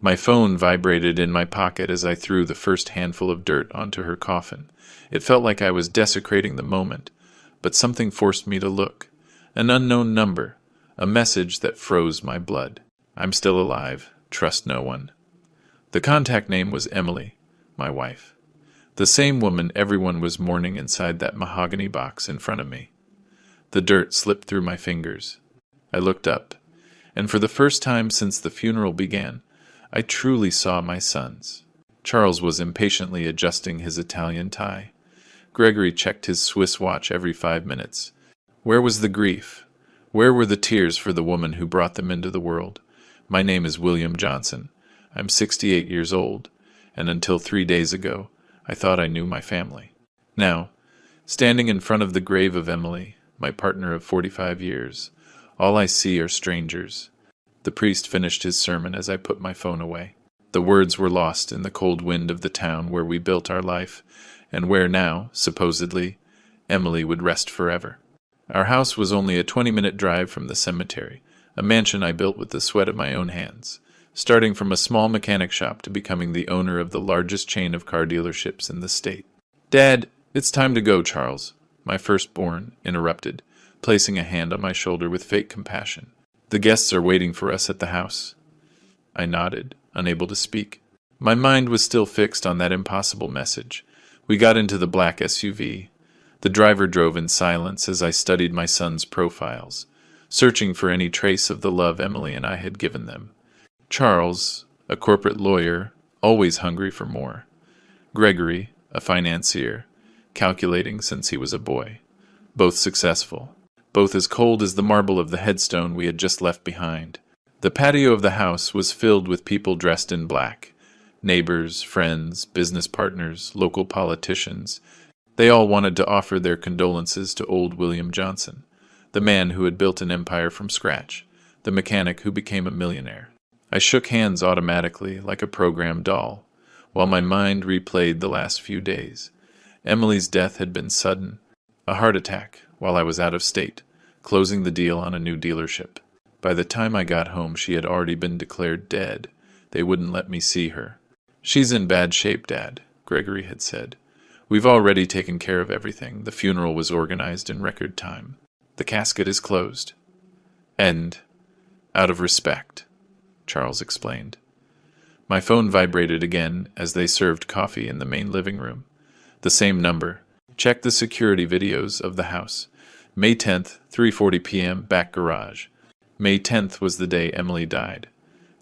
My phone vibrated in my pocket as I threw the first handful of dirt onto her coffin. It felt like I was desecrating the moment, but something forced me to look. An unknown number, a message that froze my blood. I'm still alive. Trust no one. The contact name was Emily, my wife. The same woman everyone was mourning inside that mahogany box in front of me. The dirt slipped through my fingers. I looked up, and for the first time since the funeral began, I truly saw my sons. Charles was impatiently adjusting his Italian tie. Gregory checked his Swiss watch every 5 minutes. Where was the grief? Where were the tears for the woman who brought them into the world? My name is William Johnson. I'm 68 years old, and until 3 days ago, I thought I knew my family. Now, standing in front of the grave of Emily, my partner of 45 years, all I see are strangers. The priest finished his sermon as I put my phone away. The words were lost in the cold wind of the town where we built our life, and where now, supposedly, Emily would rest forever. Our house was only a 20-minute drive from the cemetery, a mansion I built with the sweat of my own hands, starting from a small mechanic shop to becoming the owner of the largest chain of car dealerships in the state. "Dad, it's time to go, Charles," my firstborn interrupted, placing a hand on my shoulder with fake compassion. "The guests are waiting for us at the house." I nodded, unable to speak. My mind was still fixed on that impossible message. We got into the black SUV. The driver drove in silence as I studied my sons' profiles, searching for any trace of the love Emily and I had given them. Charles, a corporate lawyer, always hungry for more. Gregory, a financier, calculating since he was a boy. Both successful. Both as cold as the marble of the headstone we had just left behind. The patio of the house was filled with people dressed in black. Neighbors, friends, business partners, local politicians. They all wanted to offer their condolences to old William Johnson, the man who had built an empire from scratch, the mechanic who became a millionaire. I shook hands automatically, like a programmed doll, while my mind replayed the last few days. Emily's death had been sudden, a heart attack, while I was out of state, closing the deal on a new dealership. By the time I got home, she had already been declared dead. They wouldn't let me see her. "She's in bad shape, Dad," Gregory had said. "We've already taken care of everything. The funeral was organized in record time. The casket is closed." "And, out of respect," Charles explained. My phone vibrated again as they served coffee in the main living room. The same number. Check the security videos of the house. May 10th, 3:40 p.m., back garage. May 10th was the day Emily died,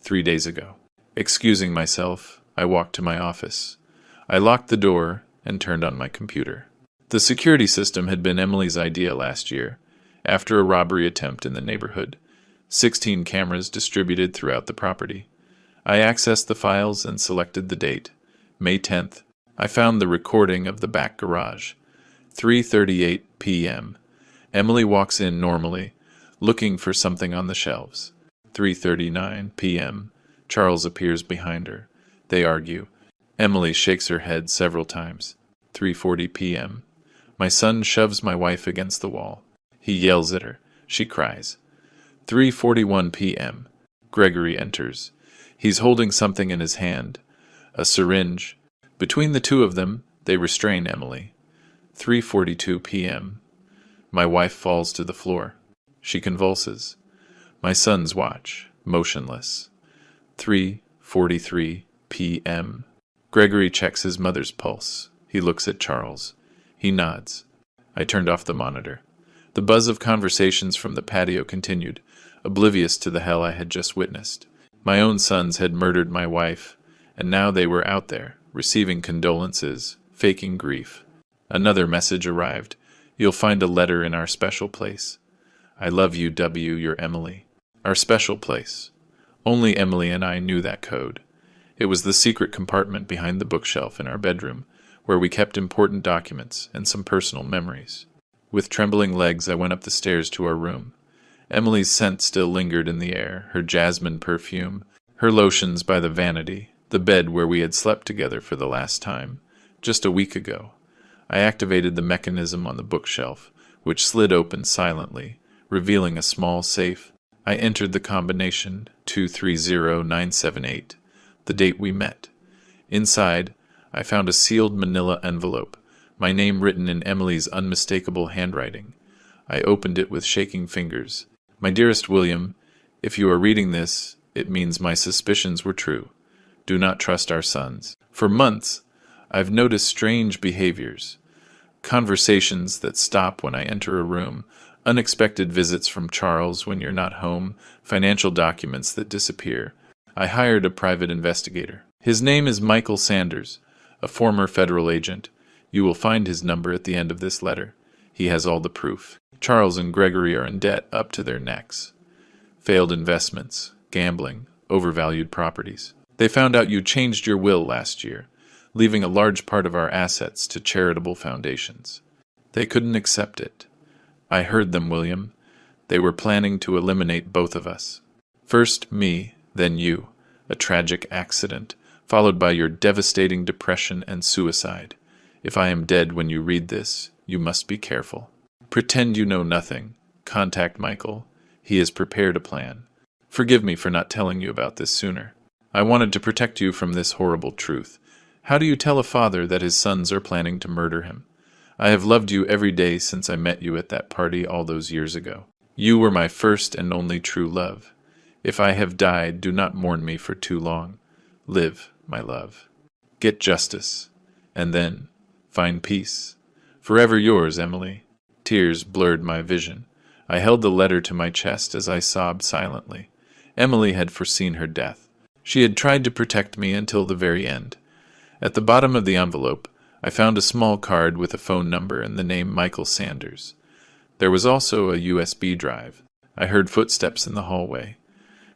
3 days ago. Excusing myself, I walked to my office. I locked the door and turned on my computer. The security system had been Emily's idea last year, after a robbery attempt in the neighborhood. 16 cameras distributed throughout the property. I accessed the files and selected the date, May 10th. I found the recording of the back garage. 3:38 p.m. Emily walks in normally, looking for something on the shelves. 3:39 p.m. Charles appears behind her. They argue. Emily shakes her head several times. 3:40 p.m. My son shoves my wife against the wall. He yells at her. She cries. 3:41 p.m. Gregory enters. He's holding something in his hand, a syringe. Between the two of them, they restrain Emily. 3:42 p.m. My wife falls to the floor. She convulses. My sons watch, motionless. 3:43 p.m. Gregory checks his mother's pulse. He looks at Charles. He nods. I turned off the monitor. The buzz of conversations from the patio continued, oblivious to the hell I had just witnessed. My own sons had murdered my wife, and now they were out there, receiving condolences, faking grief. Another message arrived. You'll find a letter in our special place. I love you, W. You're Emily. Our special place. Only Emily and I knew that code. It was the secret compartment behind the bookshelf in our bedroom, where we kept important documents and some personal memories. With trembling legs, I went up the stairs to our room. Emily's scent still lingered in the air, her jasmine perfume, her lotions by the vanity, the bed where we had slept together for the last time, just a week ago. I activated the mechanism on the bookshelf, which slid open silently, revealing a small safe. I entered the combination 230978. the date we met. Inside, I found a sealed manila envelope, my name written in Emily's unmistakable handwriting. I opened it with shaking fingers. My dearest William, if you are reading this, it means my suspicions were true. Do not trust our sons. For months, I've noticed strange behaviors. Conversations that stop when I enter a room, unexpected visits from Charles when you're not home, financial documents that disappear. I hired a private investigator. His name is Michael Sanders, a former federal agent. You will find his number at the end of this letter. He has all the proof. Charles and Gregory are in debt up to their necks. Failed investments, gambling, overvalued properties. They found out you changed your will last year, leaving a large part of our assets to charitable foundations. They couldn't accept it. I heard them, William. They were planning to eliminate both of us. First me, then you. A tragic accident, followed by your devastating depression and suicide. If I am dead when you read this, you must be careful. Pretend you know nothing. Contact Michael. He has prepared a plan. Forgive me for not telling you about this sooner. I wanted to protect you from this horrible truth. How do you tell a father that his sons are planning to murder him? I have loved you every day since I met you at that party all those years ago. You were my first and only true love. If I have died, do not mourn me for too long. Live, my love. Get justice, and then find peace. Forever yours, Emily. Tears blurred my vision. I held the letter to my chest as I sobbed silently. Emily had foreseen her death. She had tried to protect me until the very end. At the bottom of the envelope, I found a small card with a phone number and the name Michael Sanders. There was also a USB drive. I heard footsteps in the hallway.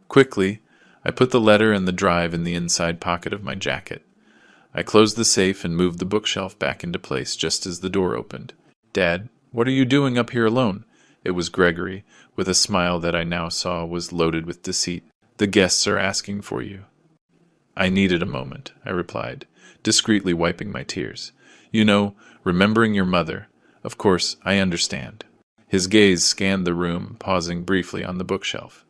Quickly, I put the letter and the drive in the inside pocket of my jacket. I closed the safe and moved the bookshelf back into place just as the door opened. Dad, what are you doing up here alone? It was Gregory, with a smile that I now saw was loaded with deceit. The guests are asking for you. I needed a moment, I replied, discreetly wiping my tears. You know, remembering your mother. Of course, I understand. His gaze scanned the room, pausing briefly on the bookshelf.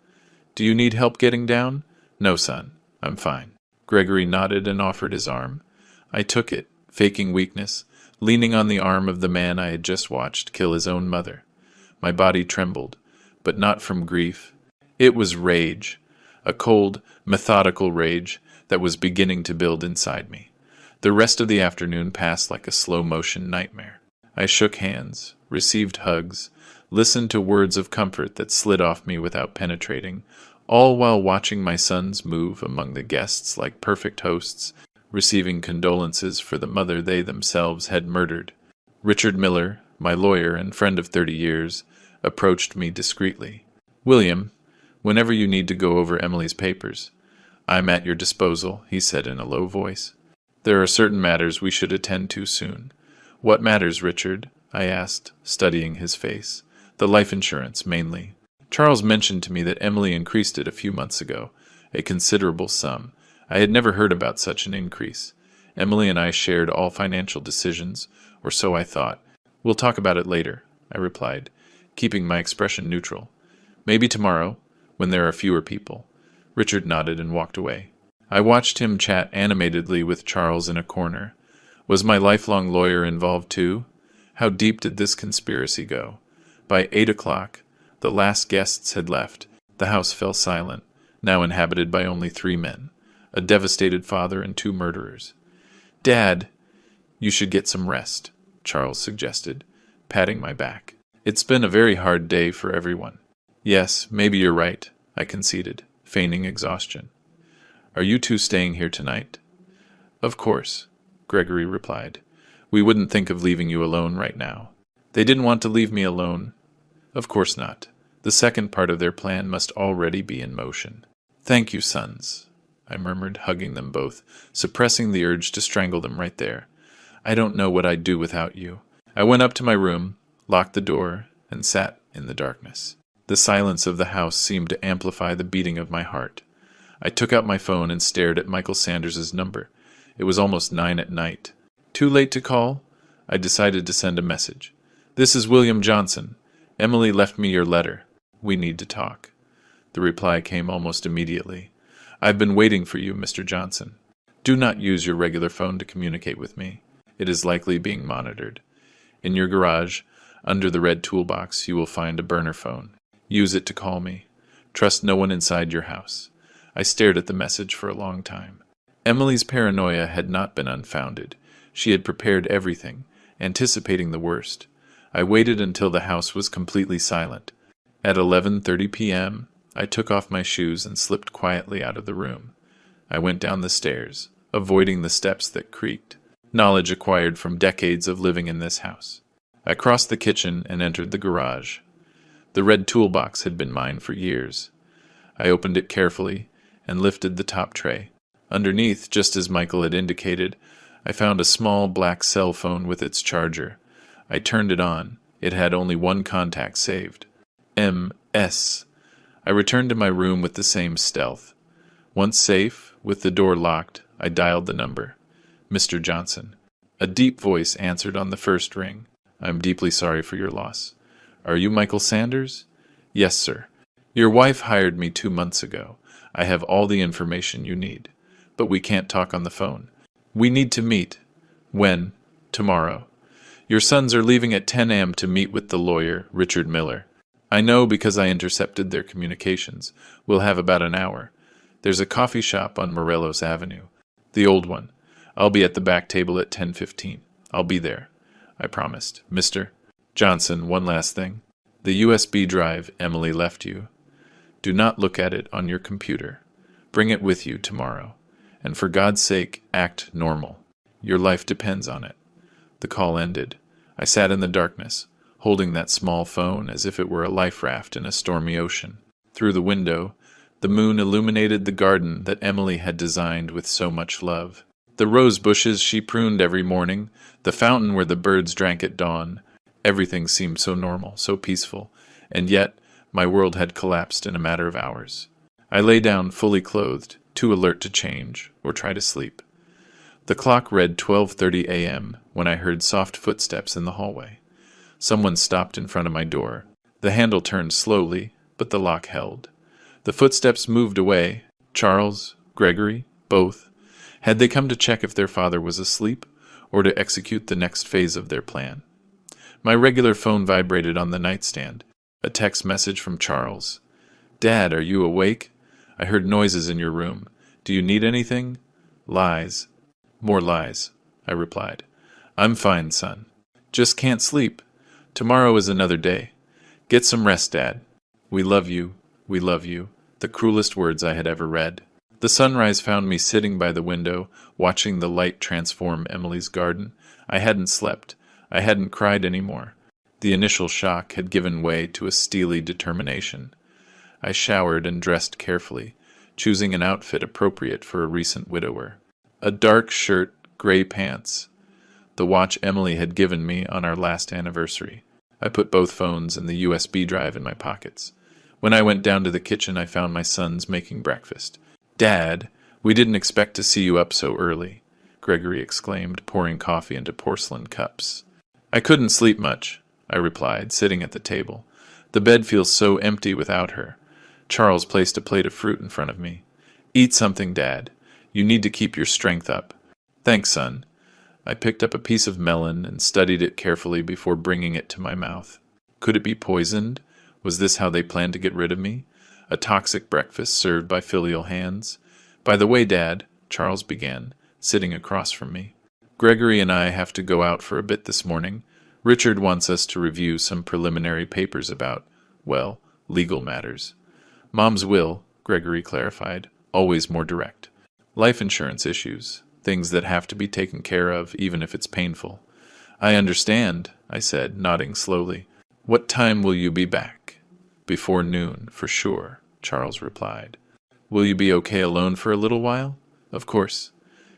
Do you need help getting down? No, son. I'm fine. Gregory nodded and offered his arm. I took it, faking weakness, leaning on the arm of the man I had just watched kill his own mother. My body trembled, but not from grief. It was rage, a cold, methodical rage that was beginning to build inside me. The rest of the afternoon passed like a slow-motion nightmare. I shook hands, received hugs, listened to words of comfort that slid off me without penetrating, all while watching my sons move among the guests like perfect hosts, receiving condolences for the mother they themselves had murdered. Richard Miller, my lawyer and friend of 30 years, approached me discreetly. William, whenever you need to go over Emily's papers, I'm at your disposal, he said in a low voice. There are certain matters we should attend to soon. What matters, Richard? I asked, studying his face. The life insurance, mainly. Charles mentioned to me that Emily increased it a few months ago, a considerable sum. I had never heard about such an increase. Emily and I shared all financial decisions, or so I thought. We'll talk about it later, I replied, keeping my expression neutral. Maybe tomorrow, when there are fewer people. Richard nodded and walked away. I watched him chat animatedly with Charles in a corner. Was my lifelong lawyer involved too? How deep did this conspiracy go? By 8 o'clock, the last guests had left. The house fell silent, now inhabited by only 3 men, a devastated father and 2 murderers. Dad, you should get some rest, Charles suggested, patting my back. It's been a very hard day for everyone. Yes, maybe you're right, I conceded, feigning exhaustion. Are you two staying here tonight? Of course, Gregory replied. We wouldn't think of leaving you alone right now. They didn't want to leave me alone. Of course not. The second part of their plan must already be in motion. Thank you, sons, I murmured, hugging them both, suppressing the urge to strangle them right there. I don't know what I'd do without you. I went up to my room, locked the door, and sat in the darkness. The silence of the house seemed to amplify the beating of my heart. I took out my phone and stared at Michael Sanders' number. It was almost 9 at night. Too late to call? I decided to send a message. This is William Johnson. Emily left me your letter. We need to talk. The reply came almost immediately. I've been waiting for you, Mr. Johnson. Do not use your regular phone to communicate with me. It is likely being monitored. In your garage, under the red toolbox, you will find a burner phone. Use it to call me. Trust no one inside your house. I stared at the message for a long time. Emily's paranoia had not been unfounded. She had prepared everything, anticipating the worst. I waited until the house was completely silent. At 11:30 p.m., I took off my shoes and slipped quietly out of the room. I went down the stairs, avoiding the steps that creaked, knowledge acquired from decades of living in this house. I crossed the kitchen and entered the garage. The red toolbox had been mine for years. I opened it carefully and lifted the top tray. Underneath, just as Michael had indicated, I found a small black cell phone with its charger. I turned it on. It had only one contact saved. M.S. I returned to my room with the same stealth. Once safe, with the door locked, I dialed the number. Mr. Johnson. A deep voice answered on the first ring. I'm deeply sorry for your loss. Are you Michael Sanders? Yes, sir. Your wife hired me 2 months ago. I have all the information you need. But we can't talk on the phone. We need to meet. When? Tomorrow. Your sons are leaving at 10 a.m. to meet with the lawyer, Richard Miller. I know because I intercepted their communications. We'll have about an hour. There's a coffee shop on Morelos Avenue. The old one. I'll be at the back table at 10:15. I'll be there. I promised. Mr. Johnson, one last thing. The USB drive Emily left you. Do not look at it on your computer. Bring it with you tomorrow. And for God's sake, act normal. Your life depends on it. The call ended. I sat in the darkness, holding that small phone as if it were a life raft in a stormy ocean. Through the window, the moon illuminated the garden that Emily had designed with so much love. The rose bushes she pruned every morning, the fountain where the birds drank at dawn. Everything seemed so normal, so peaceful, and yet my world had collapsed in a matter of hours. I lay down fully clothed, too alert to change or try to sleep. The clock read 12:30 a.m. when I heard soft footsteps in the hallway. Someone stopped in front of my door. The handle turned slowly, but the lock held. The footsteps moved away. Charles, Gregory, both. Had they come to check if their father was asleep, or to execute the next phase of their plan? My regular phone vibrated on the nightstand. A text message from Charles. Dad, are you awake? I heard noises in your room. Do you need anything? Lies. More lies, I replied. I'm fine, son. Just can't sleep. Tomorrow is another day. Get some rest, Dad. We love you. We love you. The cruelest words I had ever read. The sunrise found me sitting by the window, watching the light transform Emily's garden. I hadn't slept. I hadn't cried anymore. The initial shock had given way to a steely determination. I showered and dressed carefully, choosing an outfit appropriate for a recent widower. A dark shirt, gray pants. The watch Emily had given me on our last anniversary. I put both phones and the USB drive in my pockets. When I went down to the kitchen, I found my sons making breakfast. Dad, we didn't expect to see you up so early, Gregory exclaimed, pouring coffee into porcelain cups. I couldn't sleep much, I replied, sitting at the table. The bed feels so empty without her. Charles placed a plate of fruit in front of me. Eat something, Dad. You need to keep your strength up. Thanks, son. I picked up a piece of melon and studied it carefully before bringing it to my mouth. Could it be poisoned? Was this how they planned to get rid of me? A toxic breakfast served by filial hands? By the way, Dad, Charles began, sitting across from me. Gregory and I have to go out for a bit this morning. Richard wants us to review some preliminary papers about, well, legal matters. Mom's will, Gregory clarified, always more direct. Life insurance issues, things that have to be taken care of even if it's painful. I understand, I said, nodding slowly. What time will you be back? Before noon, for sure, Charles replied. Will you be okay alone for a little while? Of course.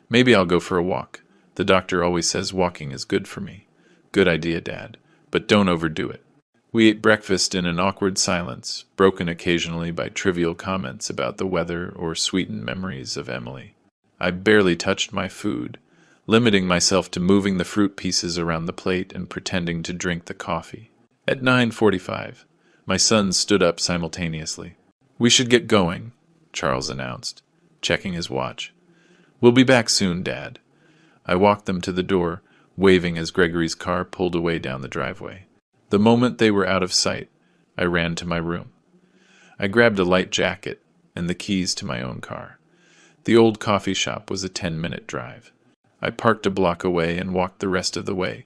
Maybe I'll go for a walk. The doctor always says walking is good for me. Good idea, Dad, but don't overdo it. We ate breakfast in an awkward silence, broken occasionally by trivial comments about the weather or sweetened memories of Emily. I barely touched my food, limiting myself to moving the fruit pieces around the plate and pretending to drink the coffee. At 9:45, my sons stood up simultaneously. We should get going, Charles announced. checking his watch. "We'll be back soon, Dad." I walked them to the door, waving as Gregory's car pulled away down the driveway. The moment they were out of sight, I ran to my room. I grabbed a light jacket and the keys to my own car. The old coffee shop was a 10-minute drive. I parked a block away and walked the rest of the way,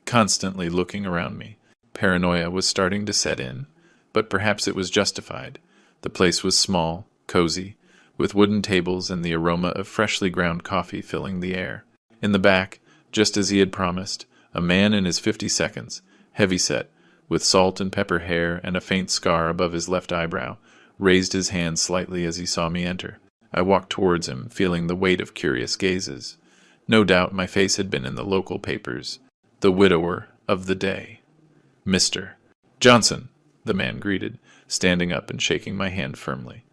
constantly looking around me. Paranoia was starting to set in, but perhaps it was justified. The place was small, cozy, with wooden tables and the aroma of freshly ground coffee filling the air. In the back, just as he had promised, a man in his 52nds, heavy-set, with salt and pepper hair and a faint scar above his left eyebrow, raised his hand slightly as he saw me enter. I walked towards him, feeling the weight of curious gazes. No doubt my face had been in the local papers. The widower of the day. "Mr. Johnson," the man greeted, standing up and shaking my hand firmly.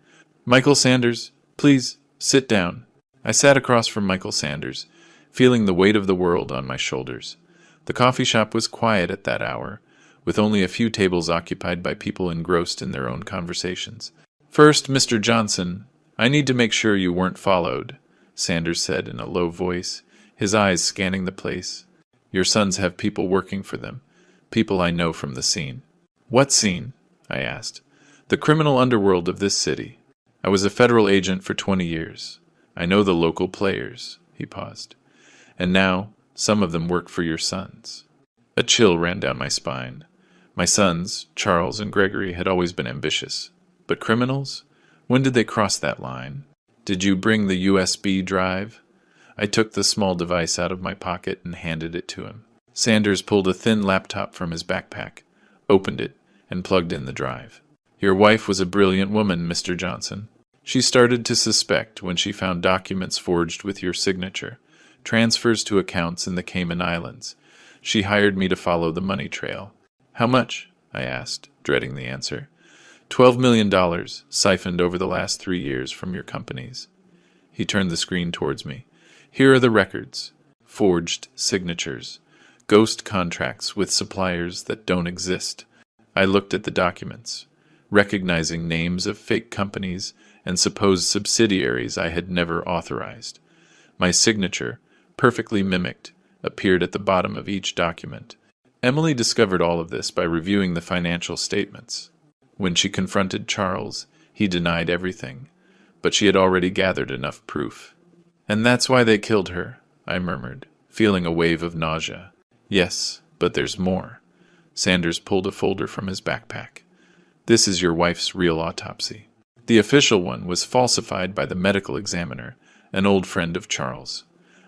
"Michael Sanders, please, sit down." I sat across from Michael Sanders, feeling the weight of the world on my shoulders. The coffee shop was quiet at that hour, with only a few tables occupied by people engrossed in their own conversations. "First, Mr. Johnson, I need to make sure you weren't followed," Sanders said in a low voice, his eyes scanning the place. "Your sons have people working for them, people I know from the scene." "What scene?" I asked. "The criminal underworld of this city. I was a federal agent for 20 years. I know the local players." He paused. "And now, some of them work for your sons." A chill ran down my spine. My sons, Charles and Gregory, had always been ambitious. But criminals? When did they cross that line? "Did you bring the USB drive?" I took the small device out of my pocket and handed it to him. Sanders pulled a thin laptop from his backpack, opened it, and plugged in the drive. "Your wife was a brilliant woman, Mr. Johnson. She started to suspect when she found documents forged with your signature, transfers to accounts in the Cayman Islands. She hired me to follow the money trail." "How much?" I asked, dreading the answer. $12 million siphoned over the last 3 years from your companies." He turned the screen towards me. "Here are the records. Forged signatures. Ghost contracts with suppliers that don't exist." I looked at the documents, recognizing names of fake companies and supposed subsidiaries I had never authorized. My signature, perfectly mimicked, appeared at the bottom of each document. Emily discovered all of this by reviewing the financial statements. When she confronted Charles, he denied everything, but she had already gathered enough proof. "And that's why they killed her," I murmured, feeling a wave of nausea. "Yes, but there's more." Sanders pulled a folder from his backpack. "This is your wife's real autopsy. The official one was falsified by the medical examiner, an old friend of Charles."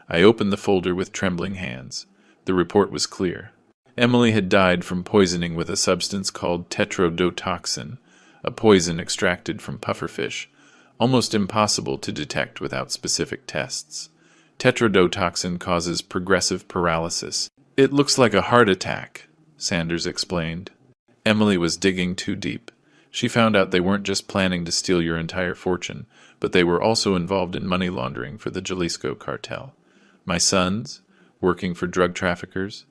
I opened the folder with trembling hands. The report was clear. Emily had died from poisoning with a substance called tetrodotoxin, a poison extracted from pufferfish, almost impossible to detect without specific tests. Tetrodotoxin causes progressive paralysis. "It looks like a heart attack," Sanders explained. Emily was digging too deep. She found out they weren't just planning to steal your entire fortune, but they were also involved in money laundering for the Jalisco cartel. "My sons, working for drug traffickers."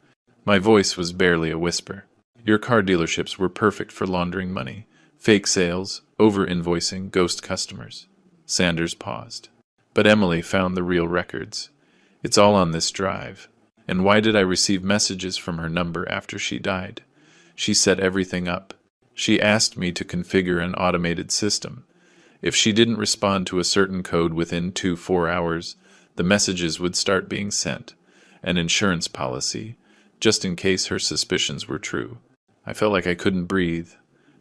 My voice was barely a whisper. "Your car dealerships were perfect for laundering money. Fake sales, over-invoicing, ghost customers." Sanders paused. "But Emily found the real records. It's all on this drive. And why did I receive messages from her number after she died? She set everything up. She asked me to configure an automated system. If she didn't respond to a certain code within 4 hours, the messages would start being sent. An insurance policy, just in case her suspicions were true." I felt like I couldn't breathe.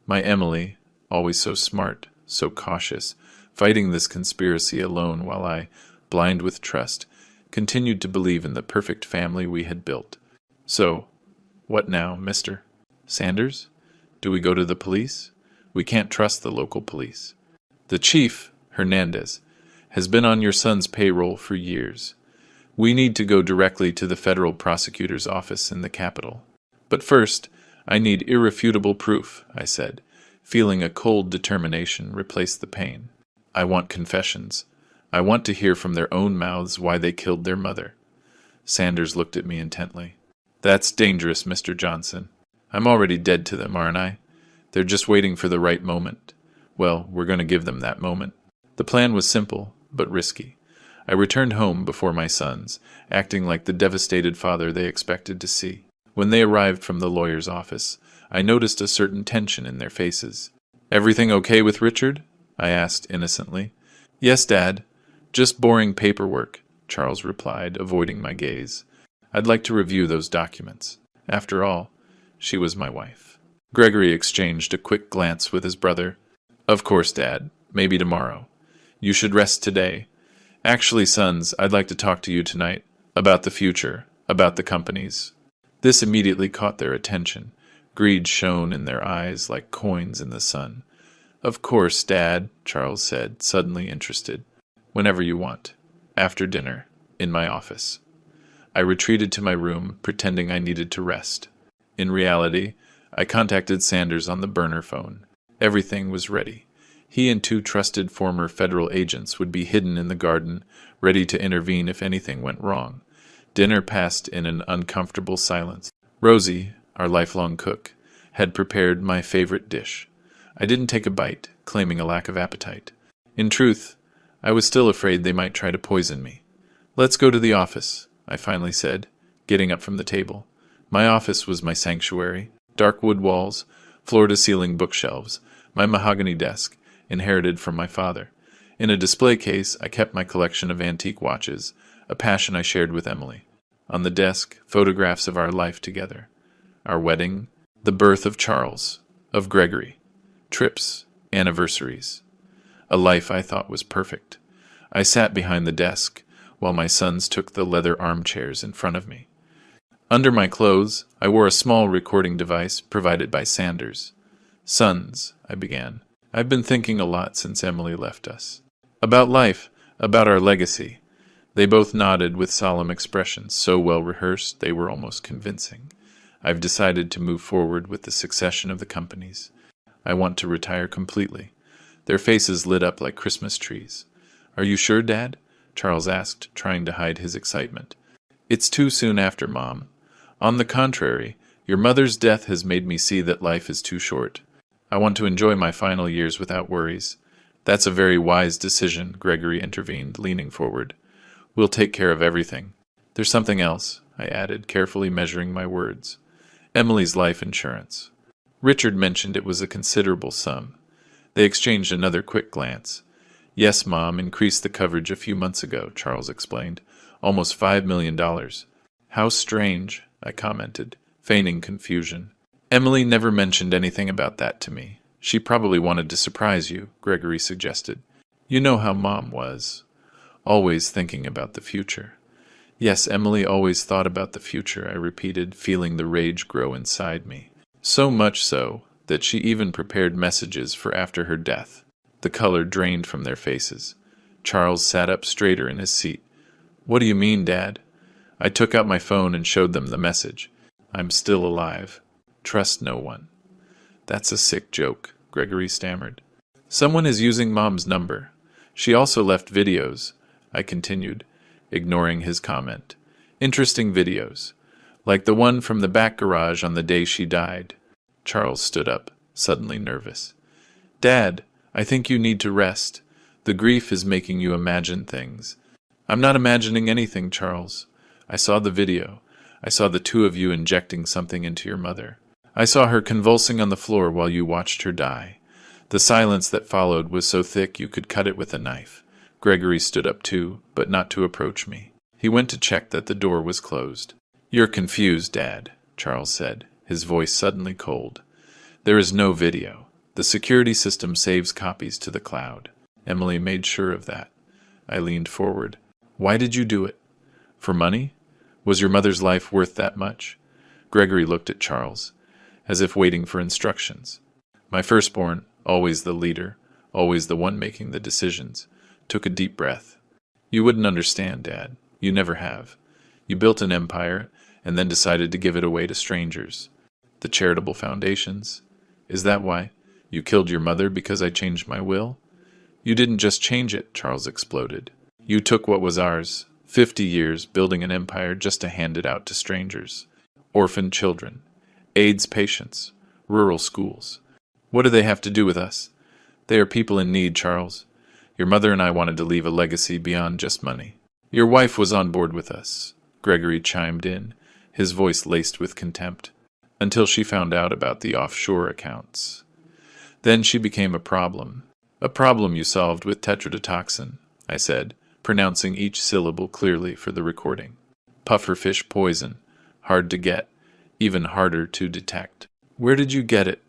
My Emily, always so smart, so cautious, fighting this conspiracy alone while I, blind with trust, continued to believe in the perfect family we had built. "So, what now, Mr. Sanders? Do we go to the police? We can't trust the local police. The chief, Hernandez, has been on your son's payroll for years. We need to go directly to the federal prosecutor's office in the capital. But first, I need irrefutable proof," I said, feeling a cold determination replace the pain. "I want confessions. I want to hear from their own mouths why they killed their mother." Sanders looked at me intently. "That's dangerous, Mr. Johnson. I'm already dead to them, aren't I? They're just waiting for the right moment. Well, we're going to give them that moment." The plan was simple, but risky. I returned home before my sons, acting like the devastated father they expected to see. When they arrived from the lawyer's office, I noticed a certain tension in their faces. "Everything okay with Richard?" I asked innocently. "Yes, Dad. Just boring paperwork," Charles replied, avoiding my gaze. "I'd like to review those documents. After all, she was my wife." Gregory exchanged a quick glance with his brother. "Of course, Dad. Maybe tomorrow. You should rest today. Actually, sons, I'd like to talk to you tonight. About the future. About the companies." This immediately caught their attention. Greed shone in their eyes like coins in the sun. "Of course, Dad," Charles said, suddenly interested. "Whenever you want. After dinner. In my office." I retreated to my room, pretending I needed to rest. In reality, I contacted Sanders on the burner phone. Everything was ready. He and 2 trusted former federal agents would be hidden in the garden, ready to intervene if anything went wrong. Dinner passed in an uncomfortable silence. Rosie, our lifelong cook, had prepared my favorite dish. I didn't take a bite, claiming a lack of appetite. In truth, I was still afraid they might try to poison me. "Let's go to the office," I finally said, getting up from the table. My office was my sanctuary. Dark wood walls, floor-to-ceiling bookshelves, my mahogany desk, inherited from my father. In a display case, I kept my collection of antique watches, a passion I shared with Emily. On the desk, photographs of our life together. Our wedding, the birth of Charles, of Gregory, trips, anniversaries. A life I thought was perfect. I sat behind the desk, while my sons took the leather armchairs in front of me. Under my clothes, I wore a small recording device provided by Sanders. "Sons," I began, "I've been thinking a lot since Emily left us. About life, about our legacy." They both nodded with solemn expressions, so well rehearsed they were almost convincing. "I've decided to move forward with the succession of the companies. I want to retire completely." Their faces lit up like Christmas trees. "Are you sure, Dad?" Charles asked, trying to hide his excitement. "It's too soon after, Mom. On the contrary, your mother's death has made me see that life is too short. I want to enjoy my final years without worries." "That's a very wise decision," Gregory intervened, leaning forward. "We'll take care of everything. There's something else," I added, carefully measuring my words. "Emily's life insurance." Richard mentioned it was a considerable sum. They exchanged another quick glance. "Yes, Mom increased the coverage a few months ago," Charles explained. "Almost $5 million. "How strange," I commented, feigning confusion. "Emily never mentioned anything about that to me. She probably wanted to surprise you," Gregory suggested. "You know how Mom was. Always thinking about the future." "Yes, Emily always thought about the future," I repeated, feeling the rage grow inside me. "So much so that she even prepared messages for after her death." The color drained from their faces. Charles sat up straighter in his seat. "What do you mean, Dad?" I took out my phone and showed them the message. "I'm still alive. Trust no one." "That's a sick joke," Gregory stammered. "Someone is using Mom's number. She also left videos," I continued, ignoring his comment. "Interesting videos. Like the one from the back garage on the day she died." Charles stood up, suddenly nervous. "Dad, I think you need to rest. The grief is making you imagine things." "I'm not imagining anything, Charles. I saw the video. I saw the 2 of you injecting something into your mother. I saw her convulsing on the floor while you watched her die. The silence that followed was so thick you could cut it with a knife." Gregory stood up too, but not to approach me. He went to check that the door was closed. "You're confused, Dad," Charles said, his voice suddenly cold. "There is no video. The security system saves copies to the cloud. Emily made sure of that." I leaned forward. "Why did you do it? For money? Was your mother's life worth that much?" Gregory looked at Charles, as if waiting for instructions. My firstborn, always the leader, always the one making the decisions, took a deep breath. "You wouldn't understand, Dad. You never have. You built an empire, and then decided to give it away to strangers. The charitable foundations. Is that why? You killed your mother because I changed my will?" "You didn't just change it," Charles exploded. "You took what was ours, 50 years building an empire just to hand it out to strangers. Orphaned children, AIDS patients, rural schools. What do they have to do with us? They are people in need, Charles. Your mother and I wanted to leave a legacy beyond just money. Your wife was on board with us, Gregory chimed in, his voice laced with contempt, until she found out about the offshore accounts. Then she became a problem. A problem you solved with tetrodotoxin, I said, pronouncing each syllable clearly for the recording. Pufferfish poison. Hard to get. Even harder to detect. Where did you get it?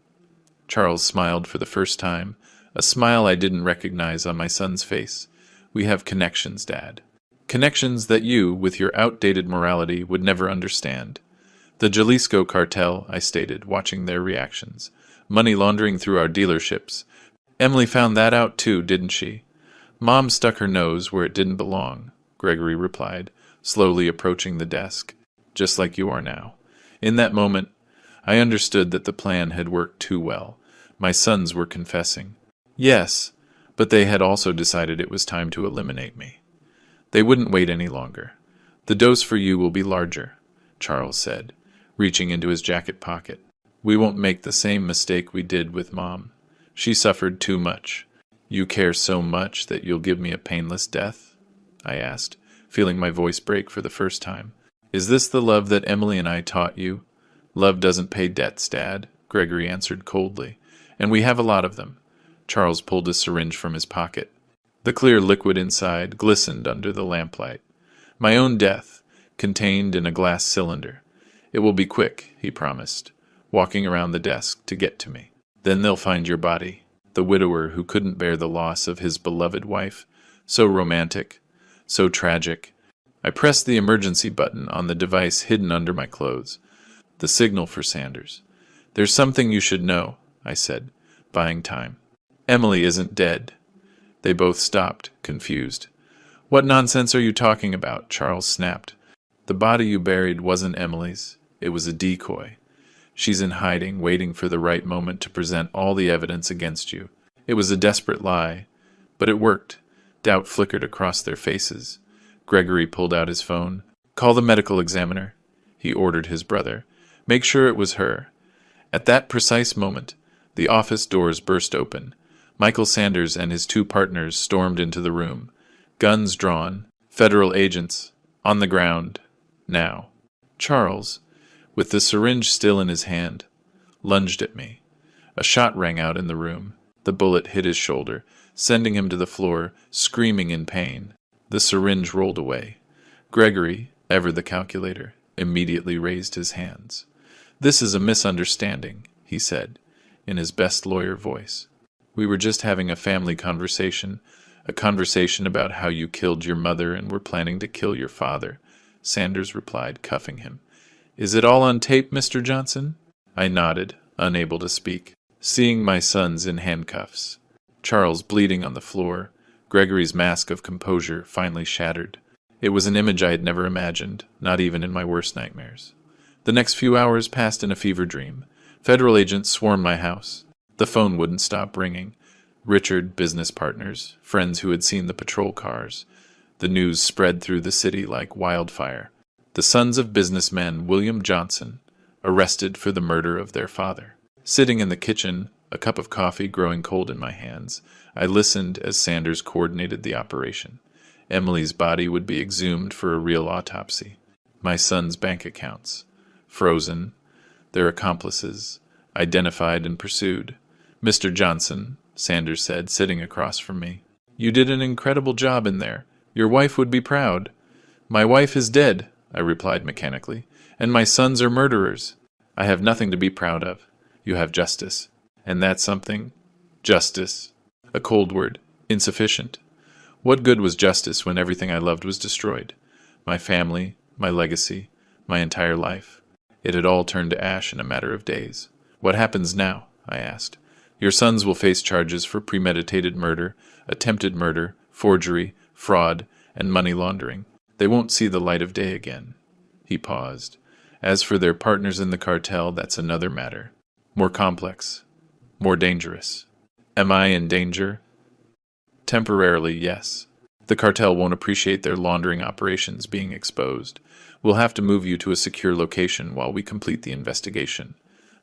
Charles smiled for the first time, a smile I didn't recognize on my son's face. We have connections, Dad. Connections that you, with your outdated morality, would never understand. The Jalisco cartel, I stated, watching their reactions. Money laundering through our dealerships. Emily found that out too, didn't she? Mom stuck her nose where it didn't belong, Gregory replied, slowly approaching the desk, just like you are now. In that moment, I understood that the plan had worked too well. My sons were confessing. Yes, but they had also decided it was time to eliminate me. They wouldn't wait any longer. The dose for you will be larger, Charles said, reaching into his jacket pocket. We won't make the same mistake we did with Mom. She suffered too much. You care so much that you'll give me a painless death? I asked, feeling my voice break for the first time. Is this the love that Emily and I taught you? Love doesn't pay debts, Dad, Gregory answered coldly. And we have a lot of them. Charles pulled a syringe from his pocket. The clear liquid inside glistened under the lamplight. My own death, contained in a glass cylinder. It will be quick, he promised, walking around the desk to get to me. Then they'll find your body, the widower who couldn't bear the loss of his beloved wife, so romantic, so tragic. I pressed the emergency button on the device hidden under my clothes. The signal for Sanders. There's something you should know, I said, buying time. Emily isn't dead. They both stopped, confused. What nonsense are you talking about? Charles snapped. The body you buried wasn't Emily's. It was a decoy. She's in hiding, waiting for the right moment to present all the evidence against you. It was a desperate lie, but it worked. Doubt flickered across their faces. Gregory pulled out his phone. Call the medical examiner, he ordered his brother. Make sure it was her. At that precise moment, the office doors burst open. Michael Sanders and his two partners stormed into the room. Guns drawn, federal agents, on the ground, now. Charles, with the syringe still in his hand, lunged at me. A shot rang out in the room. The bullet hit his shoulder, sending him to the floor, screaming in pain. The syringe rolled away. Gregory, ever the calculator, immediately raised his hands. This is a misunderstanding, he said, in his best lawyer voice. We were just having a family conversation, a conversation about how you killed your mother and were planning to kill your father, Sanders replied, cuffing him. Is it all on tape, Mr. Johnson? I nodded, unable to speak, seeing my sons in handcuffs. Charles bleeding on the floor, Gregory's mask of composure finally shattered. It was an image I had never imagined, not even in my worst nightmares. The next few hours passed in a fever dream. Federal agents swarmed my house. The phone wouldn't stop ringing. Richard, business partners, friends who had seen the patrol cars. The news spread through the city like wildfire. The sons of businessman William Johnson, arrested for the murder of their father. Sitting in the kitchen, a cup of coffee growing cold in my hands, I listened as Sanders coordinated the operation. Emily's body would be exhumed for a real autopsy. My sons' bank accounts, frozen, their accomplices, identified and pursued. Mr. Johnson, Sanders said, sitting across from me. You did an incredible job in there. Your wife would be proud. My wife is dead, I replied mechanically, and my sons are murderers. I have nothing to be proud of. You have justice. And that's something? Justice. A cold word. Insufficient. What good was justice when everything I loved was destroyed? My family, my legacy, my entire life. It had all turned to ash in a matter of days. What happens now? I asked. Your sons will face charges for premeditated murder, attempted murder, forgery, fraud, and money laundering. They won't see the light of day again. He paused. As for their partners in the cartel, that's another matter. More complex. More dangerous. Am I in danger? Temporarily, yes. The cartel won't appreciate their laundering operations being exposed. We'll have to move you to a secure location while we complete the investigation.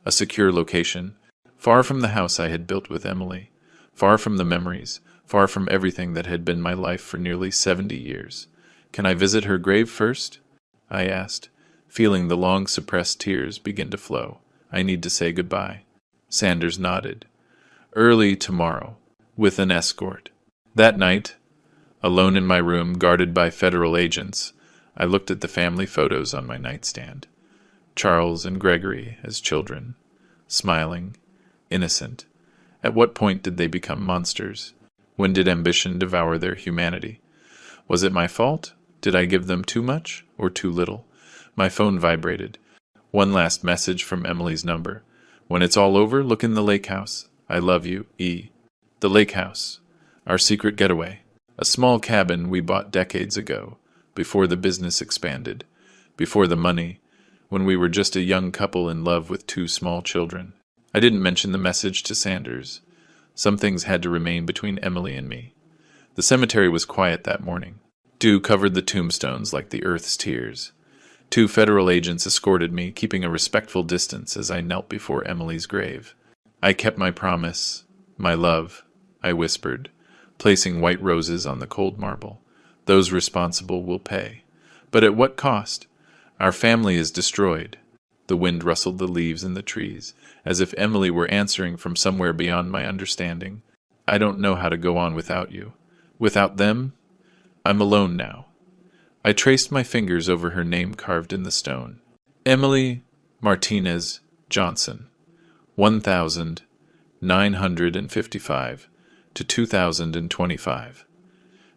A secure location, far from the house I had built with Emily, far from the memories, far from everything that had been my life for nearly 70 years. "Can I visit her grave first?" I asked, feeling the long suppressed tears begin to flow. "I need to say goodbye." Sanders nodded. "Early tomorrow, with an escort." That night, alone in my room guarded by federal agents, I looked at the family photos on my nightstand. Charles and Gregory as children, smiling, innocent. At what point did they become monsters? When did ambition devour their humanity? Was it my fault? Did I give them too much or too little? My phone vibrated. One last message from Emily's number. "When it's all over, look in the lake house. I love you, E." The lake house. Our secret getaway. A small cabin we bought decades ago, before the business expanded, before the money, when we were just a young couple in love with 2 small children. I didn't mention the message to Sanders. Some things had to remain between Emily and me. The cemetery was quiet that morning. Dew covered the tombstones like the earth's tears. 2 federal agents escorted me, keeping a respectful distance as I knelt before Emily's grave. "I kept my promise, my love," I whispered, placing white roses on the cold marble. "Those responsible will pay. But at what cost? Our family is destroyed." The wind rustled the leaves in the trees, as if Emily were answering from somewhere beyond my understanding. "I don't know how to go on without you. Without them? I'm alone now." I traced my fingers over her name carved in the stone. Emily Martinez Johnson, 1955 to 2025.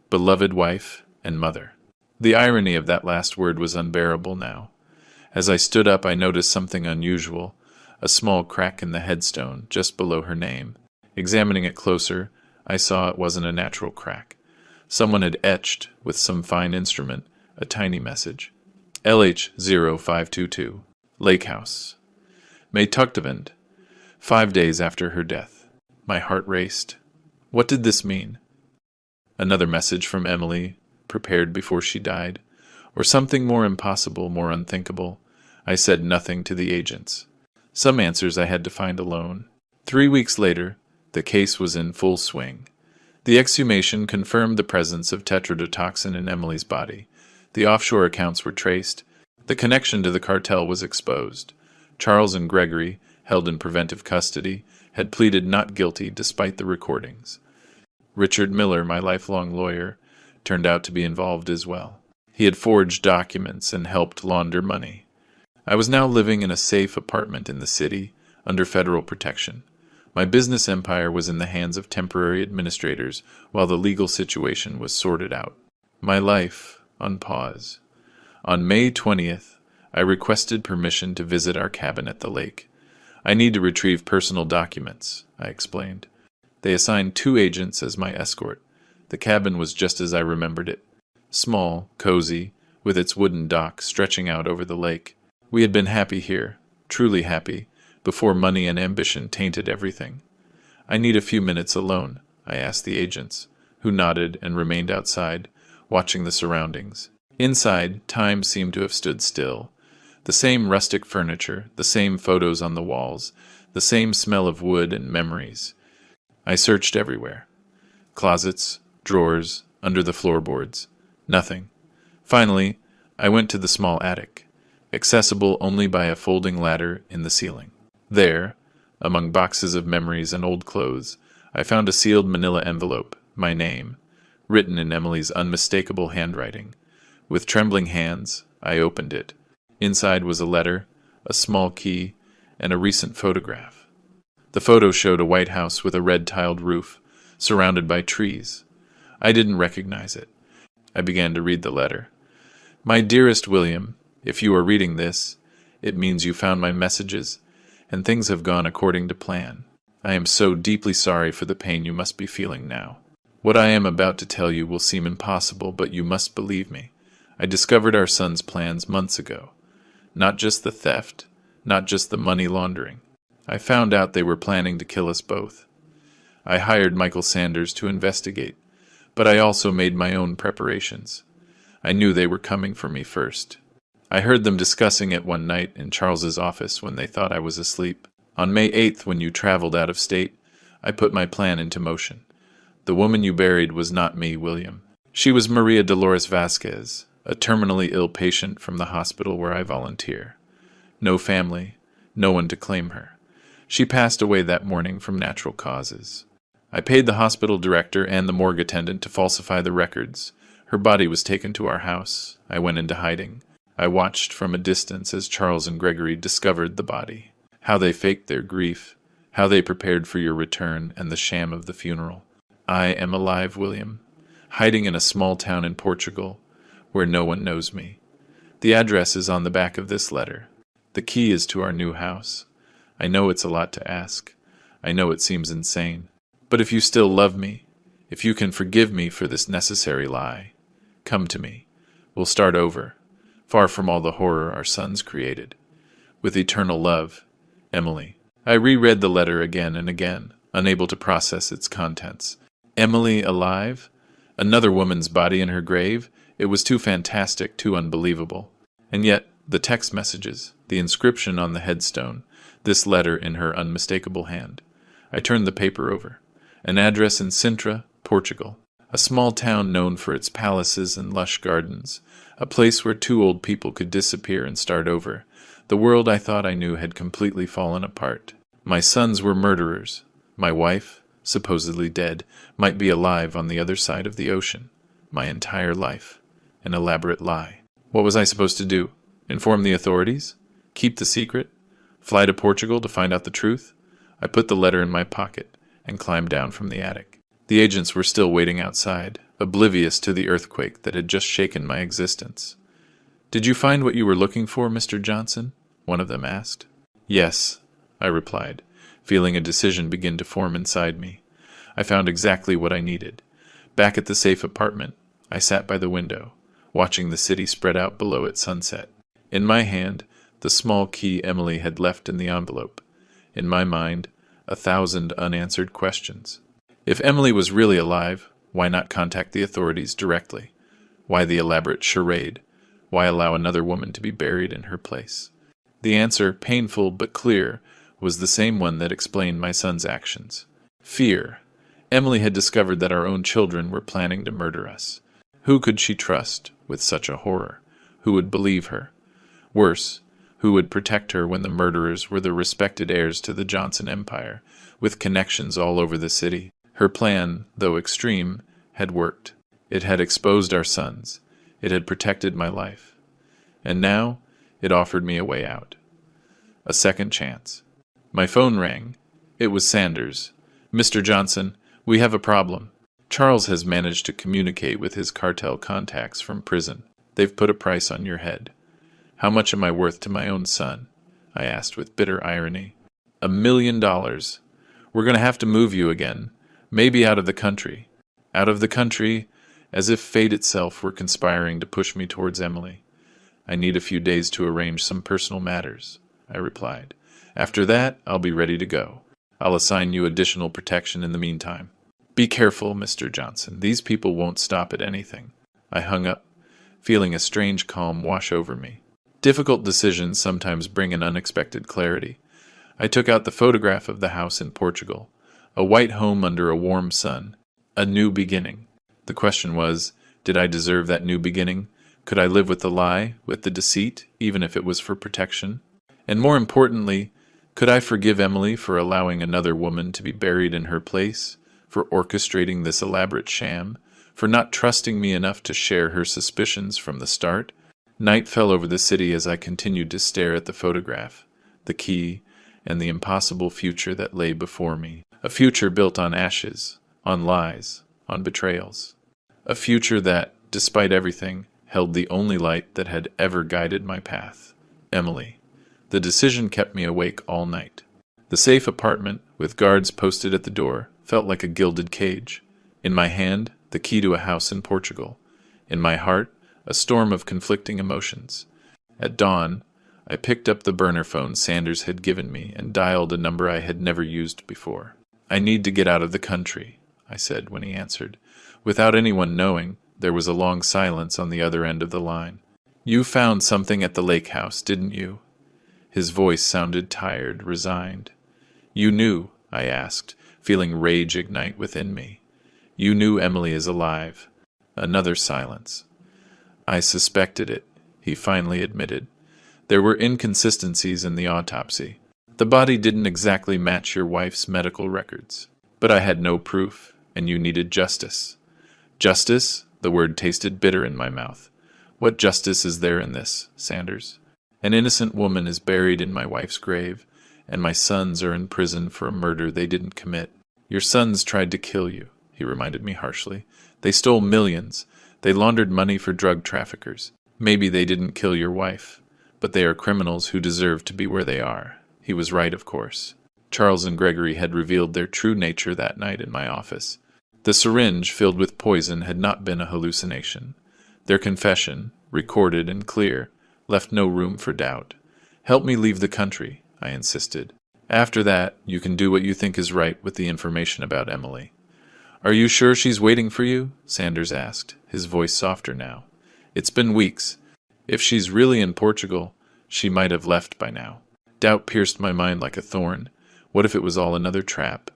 Beloved wife and mother. The irony of that last word was unbearable now. As I stood up, I noticed something unusual, a small crack in the headstone just below her name. Examining it closer, I saw it wasn't a natural crack. Someone had etched, with some fine instrument, a tiny message. LH0522, Lake House. May Tuktavand, 5 days after her death. My heart raced. What did this mean? Another message from Emily, prepared before she died, or something more impossible, more unthinkable? I said nothing to the agents. Some answers I had to find alone. 3 weeks later, the case was in full swing. The exhumation confirmed the presence of tetrodotoxin in Emily's body. The offshore accounts were traced. The connection to the cartel was exposed. Charles and Gregory, held in preventive custody, had pleaded not guilty despite the recordings. Richard Miller, my lifelong lawyer, turned out to be involved as well. He had forged documents and helped launder money. I was now living in a safe apartment in the city, under federal protection. My business empire was in the hands of temporary administrators while the legal situation was sorted out. My life on pause. On May 20th, I requested permission to visit our cabin at the lake. "I need to retrieve personal documents," I explained. They assigned 2 agents as my escort. The cabin was just as I remembered it. Small, cozy, with its wooden dock stretching out over the lake. We had been happy here, truly happy, before money and ambition tainted everything. "I need a few minutes alone," I asked the agents, who nodded and remained outside, watching the surroundings. Inside, time seemed to have stood still. The same rustic furniture, the same photos on the walls, the same smell of wood and memories. I searched everywhere. Closets, drawers, under the floorboards. Nothing. Finally, I went to the small attic, accessible only by a folding ladder in the ceiling. There, among boxes of memories and old clothes, I found a sealed manila envelope, my name, written in Emily's unmistakable handwriting. With trembling hands, I opened it. Inside was a letter, a small key, and a recent photograph. The photo showed a white house with a red-tiled roof, surrounded by trees. I didn't recognize it. I began to read the letter. "My dearest William, if you are reading this, it means you found my messages, and things have gone according to plan. I am so deeply sorry for the pain you must be feeling now. What I am about to tell you will seem impossible, but you must believe me. I discovered our son's plans months ago. Not just the theft, not just the money laundering. I found out they were planning to kill us both. I hired Michael Sanders to investigate, but I also made my own preparations. I knew they were coming for me first. I heard them discussing it one night in Charles's office when they thought I was asleep. On May 8th, when you traveled out of state, I put my plan into motion. The woman you buried was not me, William. She was Maria Dolores Vasquez, a terminally ill patient from the hospital where I volunteer. No family, no one to claim her. She passed away that morning from natural causes. I paid the hospital director and the morgue attendant to falsify the records. Her body was taken to our house. I went into hiding. I watched from a distance as Charles and Gregory discovered the body. How they faked their grief, how they prepared for your return and the sham of the funeral. I am alive, William, hiding in a small town in Portugal where no one knows me. The address is on the back of this letter. The key is to our new house. I know it's a lot to ask. I know it seems insane. But if you still love me, if you can forgive me for this necessary lie, come to me. We'll start over, far from all the horror our sons created. With eternal love, Emily. I reread the letter again and again, unable to process its contents. Emily alive? Another woman's body in her grave? It was too fantastic, too unbelievable. And yet, the text messages, the inscription on the headstone, this letter in her unmistakable hand. I turned the paper over. An address in Sintra, Portugal. A small town known for its palaces and lush gardens. A place where two old people could disappear and start over. The world I thought I knew had completely fallen apart. My sons were murderers. My wife, supposedly dead, might be alive on the other side of the ocean. My entire life. An elaborate lie. What was I supposed to do? Inform the authorities? Keep the secret? Fly to Portugal to find out the truth? I put the letter in my pocket and climbed down from the attic. The agents were still waiting outside, oblivious to the earthquake that had just shaken my existence. "Did you find what you were looking for, Mr. Johnson?" one of them asked. "Yes," I replied, feeling a decision begin to form inside me. I found exactly what I needed. Back at the safe apartment, I sat by the window, watching the city spread out below at sunset. In my hand, the small key Emily had left in the envelope. In my mind, 1,000 unanswered questions. If Emily was really alive, why not contact the authorities directly? Why the elaborate charade? Why allow another woman to be buried in her place? The answer, painful but clear, was the same one that explained my son's actions. Fear. Emily had discovered that our own children were planning to murder us. Who could she trust with such a horror? Who would believe her? Worse, who would protect her when the murderers were the respected heirs to the Johnson Empire, with connections all over the city? Her plan, though extreme, had worked. It had exposed our sons. It had protected my life. And now, it offered me a way out. A second chance. My phone rang. It was Sanders. "Mr. Johnson, we have a problem. Charles has managed to communicate with his cartel contacts from prison. They've put a price on your head." "How much am I worth to my own son?" I asked with bitter irony. $1 million. We're going to have to move you again. Maybe out of the country. Out of the country, as if fate itself were conspiring to push me towards Emily. "I need a few days to arrange some personal matters," I replied. "After that, I'll be ready to go. I'll assign you additional protection in the meantime." "Be careful, Mr. Johnson. These people won't stop at anything." I hung up, feeling a strange calm wash over me. Difficult decisions sometimes bring an unexpected clarity. I took out the photograph of the house in Portugal. A white home under a warm sun. A new beginning. The question was, did I deserve that new beginning? Could I live with the lie, with the deceit, even if it was for protection? And more importantly, could I forgive Emily for allowing another woman to be buried in her place, for orchestrating this elaborate sham, for not trusting me enough to share her suspicions from the start? Night fell over the city as I continued to stare at the photograph, the key, and the impossible future that lay before me. A future built on ashes, on lies, on betrayals. A future that, despite everything, held the only light that had ever guided my path. Emily. The decision kept me awake all night. The safe apartment, with guards posted at the door, felt like a gilded cage. In my hand, the key to a house in Portugal. In my heart, a storm of conflicting emotions. At dawn, I picked up the burner phone Sanders had given me and dialed a number I had never used before. "I need to get out of the country," I said when he answered. Without anyone knowing, there was a long silence on the other end of the line. "You found something at the lake house, didn't you?" His voice sounded tired, resigned. "You knew?" I asked, feeling rage ignite within me. You knew Emily is alive. Another silence. I suspected it, he finally admitted. There were inconsistencies in the autopsy. The body didn't exactly match your wife's medical records. But I had no proof, and you needed justice. Justice? The word tasted bitter in my mouth. What justice is there in this, Sanders? An innocent woman is buried in my wife's grave, and my sons are in prison for a murder they didn't commit. Your sons tried to kill you, he reminded me harshly. They stole millions. They laundered money for drug traffickers. Maybe they didn't kill your wife, but they are criminals who deserve to be where they are. He was right, of course. Charles and Gregory had revealed their true nature that night in my office. The syringe filled with poison had not been a hallucination. Their confession, recorded and clear, left no room for doubt. Help me leave the country, I insisted. After that, you can do what you think is right with the information about Emily. Are you sure she's waiting for you? Sanders asked, his voice softer now. It's been weeks. If she's really in Portugal, she might have left by now. Doubt pierced my mind like a thorn. What if it was all another trap?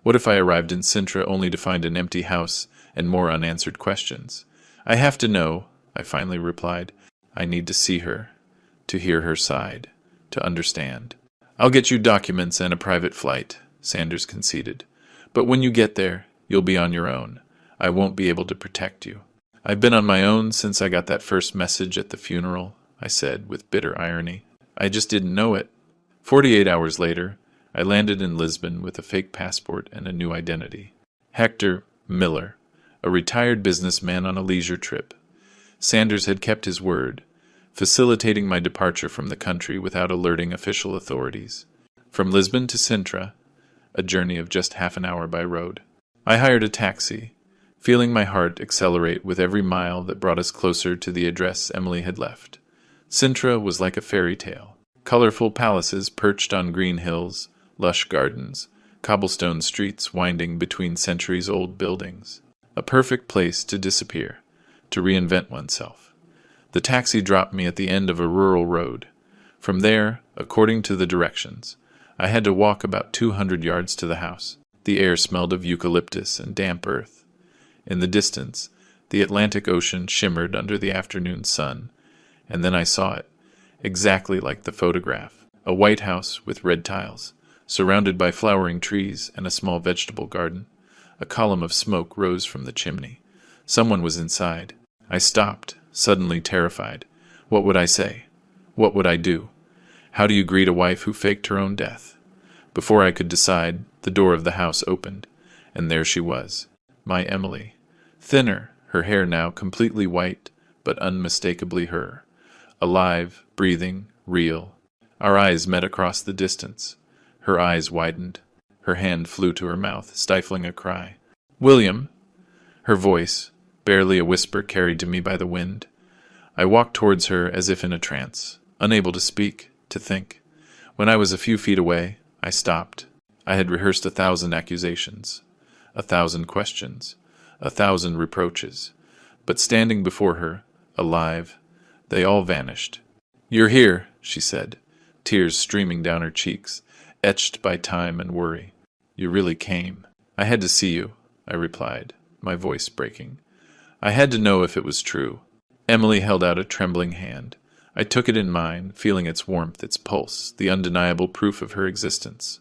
What if I arrived in Sintra only to find an empty house and more unanswered questions? I have to know, I finally replied. I need to see her, to hear her side, to understand. I'll get you documents and a private flight, Sanders conceded. But when you get there, you'll be on your own. I won't be able to protect you. I've been on my own since I got that first message at the funeral, I said with bitter irony. I just didn't know it. 48 hours later, I landed in Lisbon with a fake passport and a new identity. Hector Miller, a retired businessman on a leisure trip. Sanders had kept his word, facilitating my departure from the country without alerting official authorities. From Lisbon to Sintra, a journey of just half an hour by road. I hired a taxi, feeling my heart accelerate with every mile that brought us closer to the address Emily had left. Sintra was like a fairy tale. Colorful palaces perched on green hills, lush gardens, cobblestone streets winding between centuries-old buildings. A perfect place to disappear, to reinvent oneself. The taxi dropped me at the end of a rural road. From there, according to the directions, I had to walk about 200 yards to the house. The air smelled of eucalyptus and damp earth. In the distance, the Atlantic Ocean shimmered under the afternoon sun, and then I saw it, exactly like the photograph, a white house with red tiles, surrounded by flowering trees and a small vegetable garden. A column of smoke rose from the chimney. Someone was inside. I stopped, suddenly terrified. What would I say? What would I do? How do you greet a wife who faked her own death? Before I could decide, the door of the house opened, and there she was, my Emily. Thinner, her hair now completely white, but unmistakably her. Alive, breathing, real. Our eyes met across the distance. Her eyes widened. Her hand flew to her mouth, stifling a cry. William! Her voice, barely a whisper carried to me by the wind. I walked towards her as if in a trance, unable to speak, to think. When I was a few feet away, I stopped. I had rehearsed 1,000 accusations, 1,000 questions, 1,000 reproaches. But standing before her, alive, they all vanished. You're here, she said, tears streaming down her cheeks, etched by time and worry. You really came. I had to see you, I replied, my voice breaking. I had to know if it was true. Emily held out a trembling hand. I took it in mine, feeling its warmth, its pulse, the undeniable proof of her existence.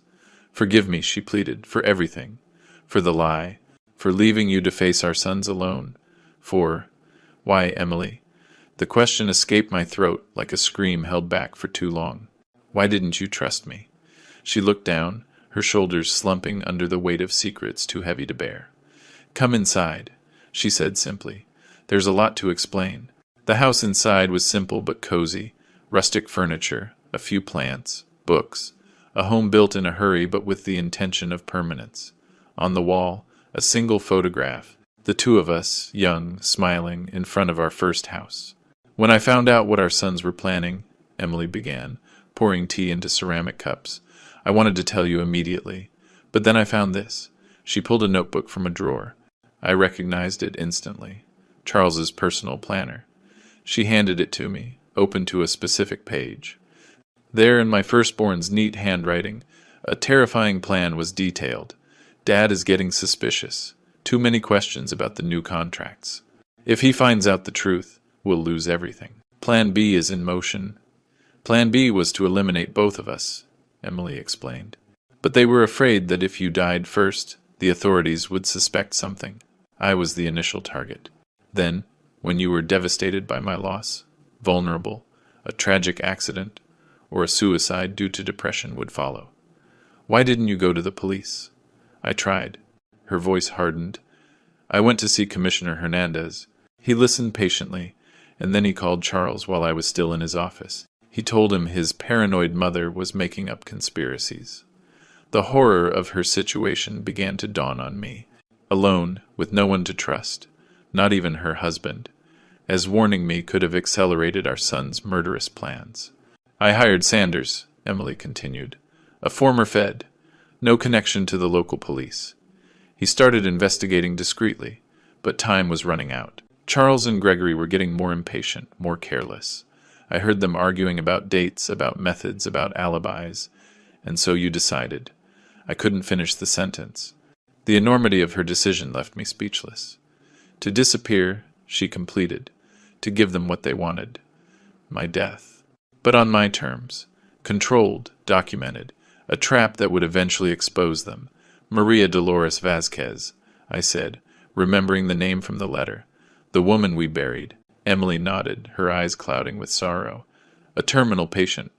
Forgive me, she pleaded, for everything. For the lie. For leaving you to face our sons alone. Why, Emily? The question escaped my throat like a scream held back for too long. Why didn't you trust me? She looked down, her shoulders slumping under the weight of secrets too heavy to bear. Come inside, she said simply. There's a lot to explain. The house inside was simple but cozy, rustic furniture, a few plants, books, a home built in a hurry but with the intention of permanence. On the wall, a single photograph, the two of us, young, smiling, in front of our first house. When I found out what our sons were planning, Emily began, pouring tea into ceramic cups, I wanted to tell you immediately. But then I found this. She pulled a notebook from a drawer. I recognized it instantly. Charles's personal planner. She handed it to me, open to a specific page. There, in my firstborn's neat handwriting, a terrifying plan was detailed. Dad is getting suspicious. Too many questions about the new contracts. If he finds out the truth, we'll lose everything. Plan B is in motion. Plan B was to eliminate both of us, Emily explained. But they were afraid that if you died first, the authorities would suspect something. I was the initial target. Then, when you were devastated by my loss, vulnerable, a tragic accident, or a suicide due to depression would follow. Why didn't you go to the police? I tried. Her voice hardened. I went to see Commissioner Hernandez. He listened patiently, and then he called Charles while I was still in his office. He told him his paranoid mother was making up conspiracies. The horror of her situation began to dawn on me. Alone, with no one to trust, not even her husband, as warning me could have accelerated our son's murderous plans. I hired Sanders, Emily continued, a former Fed, no connection to the local police. He started investigating discreetly, but time was running out. Charles and Gregory were getting more impatient, more careless. I heard them arguing about dates, about methods, about alibis. And so you decided. I couldn't finish the sentence. The enormity of her decision left me speechless. To disappear, she completed. To give them what they wanted. My death. But on my terms. Controlled, documented. A trap that would eventually expose them. Maria Dolores Vasquez, I said, remembering the name from the letter. The woman we buried. Emily nodded, her eyes clouding with sorrow. A terminal patient.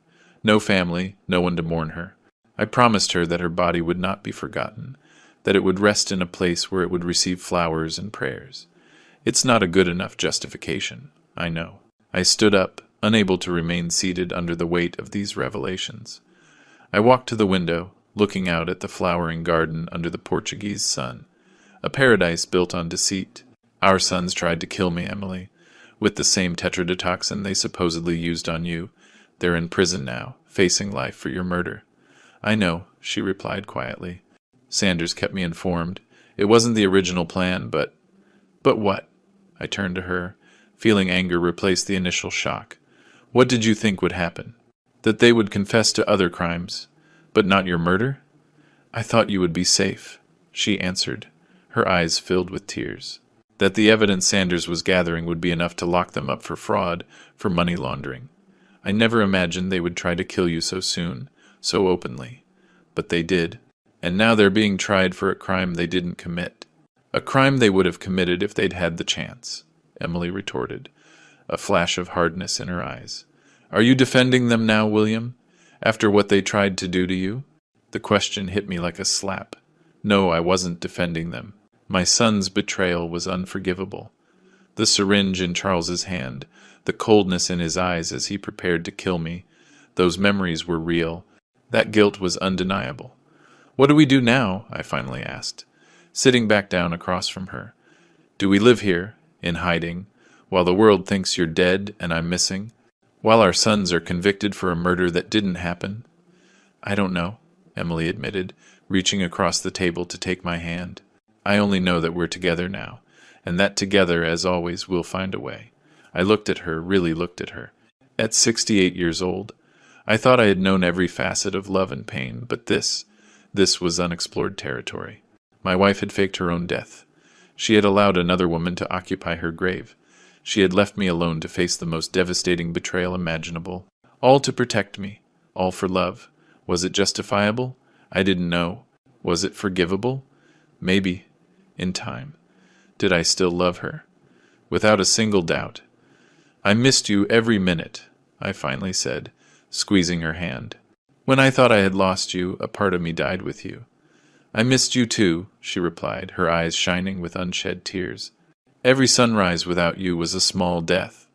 No family, no one to mourn her. I promised her that her body would not be forgotten, that it would rest in a place where it would receive flowers and prayers. It's not a good enough justification, I know. I stood up, unable to remain seated under the weight of these revelations. I walked to the window, looking out at the flowering garden under the Portuguese sun. A paradise built on deceit. Our sons tried to kill me, Emily, with the same tetrodotoxin they supposedly used on you. They're in prison now, facing life for your murder. I know, she replied quietly. Sanders kept me informed. It wasn't the original plan, but... But what? I turned to her, feeling anger replace the initial shock. What did you think would happen? That they would confess to other crimes, but not your murder? I thought you would be safe, she answered, her eyes filled with tears. That the evidence Sanders was gathering would be enough to lock them up for fraud, for money laundering. I never imagined they would try to kill you so soon, so openly. But they did. And now they're being tried for a crime they didn't commit. A crime they would have committed if they'd had the chance, Emily retorted, a flash of hardness in her eyes. Are you defending them now, William? After what they tried to do to you? The question hit me like a slap. No, I wasn't defending them. My son's betrayal was unforgivable. The syringe in Charles's hand, the coldness in his eyes as he prepared to kill me, those memories were real. That guilt was undeniable. What do we do now? I finally asked, sitting back down across from her. Do we live here, in hiding, while the world thinks you're dead and I'm missing? While our sons are convicted for a murder that didn't happen? I don't know, Emily admitted, reaching across the table to take my hand. I only know that we're together now, and that together, as always, we'll find a way. I looked at her, really looked at her. At 68 years old, I thought I had known every facet of love and pain, but this was unexplored territory. My wife had faked her own death. She had allowed another woman to occupy her grave. She had left me alone to face the most devastating betrayal imaginable. All to protect me. All for love. Was it justifiable? I didn't know. Was it forgivable? Maybe. In time. Did I still love her? Without a single doubt. I missed you every minute, I finally said, squeezing her hand. When I thought I had lost you, a part of me died with you. I missed you too, she replied, her eyes shining with unshed tears. Every sunrise without you was a small death.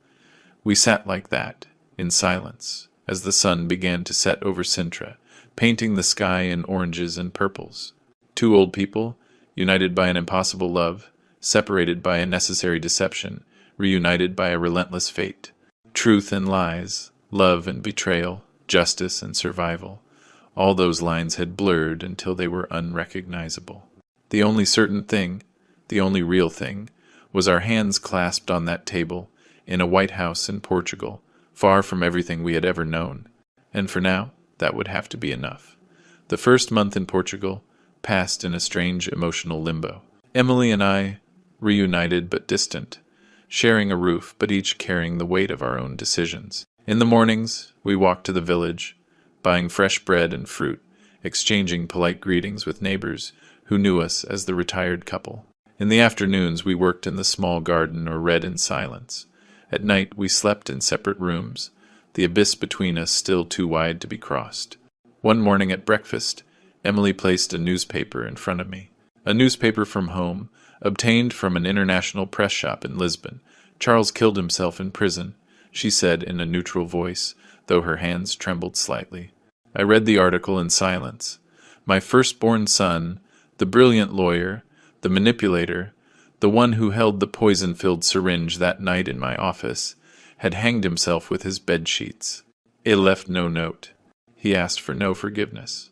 We sat like that, in silence, as the sun began to set over Sintra, painting the sky in oranges and purples. Two old people, united by an impossible love, separated by a necessary deception, reunited by a relentless fate. Truth and lies, love and betrayal, justice and survival. All those lines had blurred until they were unrecognizable. The only certain thing, the only real thing, was our hands clasped on that table, in a white house in Portugal, far from everything we had ever known. And for now, that would have to be enough. The first month in Portugal passed in a strange emotional limbo. Emily and I, reunited but distant, sharing a roof but each carrying the weight of our own decisions. In the mornings, we walked to the village, buying fresh bread and fruit, exchanging polite greetings with neighbors who knew us as the retired couple. In the afternoons, we worked in the small garden or read in silence. At night, we slept in separate rooms, the abyss between us still too wide to be crossed. One morning at breakfast, Emily placed a newspaper in front of me. A newspaper from home, obtained from an international press shop in Lisbon. Charles killed himself in prison, she said in a neutral voice, though her hands trembled slightly. I read the article in silence. My firstborn son, the brilliant lawyer, the manipulator, the one who held the poison-filled syringe that night in my office, had hanged himself with his bedsheets. It left no note. He asked for no forgiveness.